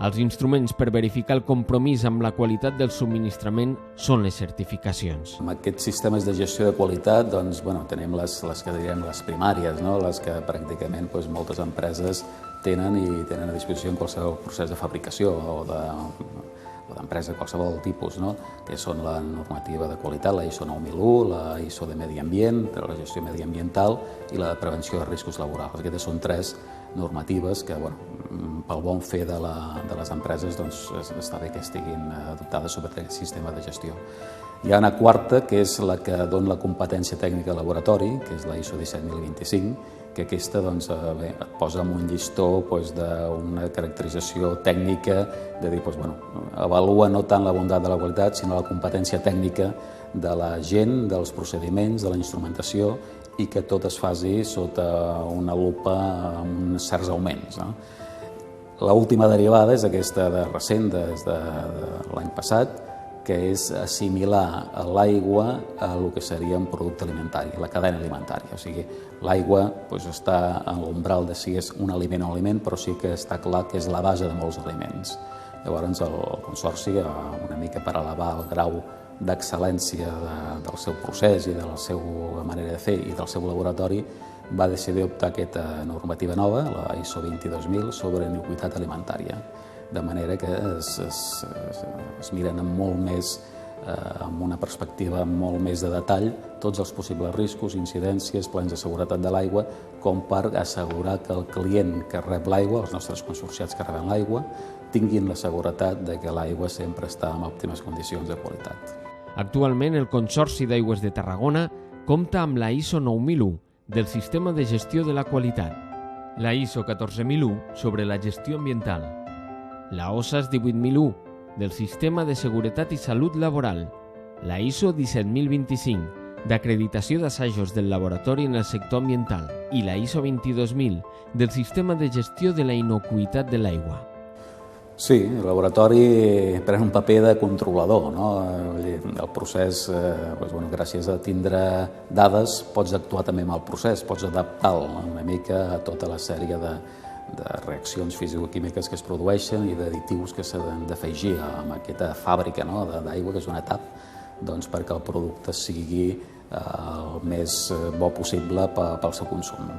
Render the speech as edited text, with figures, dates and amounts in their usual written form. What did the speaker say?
Els instruments per verificar el compromís amb la qualitat del subministrament són les certificacions. Amb aquests sistemes de gestió de qualitat tenim les que direm les primàries, les que pràcticament moltes empreses tenen a disposició en qualsevol procés de fabricació o d'empresa de qualsevol tipus, que són la normativa de qualitat, la ISO 9001, la ISO de medi ambient, de la gestió mediambiental i la de prevenció de riscos laborals. Aquestes són tres normatives que, pel bon fer de les empreses, està bé que estiguin adoptades sobre aquest sistema de gestió. Hi ha una quarta, que és la que dona la competència tècnica al laboratori, que és la ISO 17025, que aquesta et posa en un llistó d'una caracterització tècnica, de dir, avalua no tant la bondat de la qualitat, sinó la competència tècnica de la gent, dels procediments, de la instrumentació, i que tot es faci sota una lupa amb uns certs augments. L'última derivada és aquesta de recent, des de l'any passat, que és assimilar l'aigua a el que seria un producte alimentari, la cadena alimentària. O sigui, l'aigua està en l'umbral de si és un aliment o un aliment, però sí que està clar que és la base de molts aliments. Llavors, el Consorci, una mica per elevar el grau d'excel·lència del seu procés i de la seva manera de fer i del seu laboratori, va decidir optar aquesta normativa nova, la ISO 22000, sobre iniquitat alimentària, de manera que es miren amb una perspectiva amb molt més de detall tots els possibles riscos, incidències, plans de seguretat de l'aigua, com per assegurar que el client que rep l'aigua, els nostres consorciats que reben l'aigua, tinguin la seguretat de que l'aigua sempre està en òptimes condicions de qualitat. Actualment, el Consorci d'Aigües de Tarragona compta amb la ISO 9001 del Sistema de Gestió de la Qualitat, la ISO 14001 sobre la gestió ambiental, la OSAS 18001 del Sistema de Seguretat i Salut Laboral, la ISO 17025 d'acreditació d'assajos del laboratori en el sector ambiental i la ISO 22000 del Sistema de Gestió de la Inocuïtat de l'Aigua. Sí, el laboratori pren un paper de controlador. El procés, gràcies a tindre dades, pots actuar també amb el procés, pots adaptar-lo una mica a tota la sèrie de reaccions fisicoquímiques que es produeixen i d'additius que s'han d'afegir a aquesta fàbrica d'aigua, que és una etapa, perquè el producte sigui el més bo possible pel seu consum.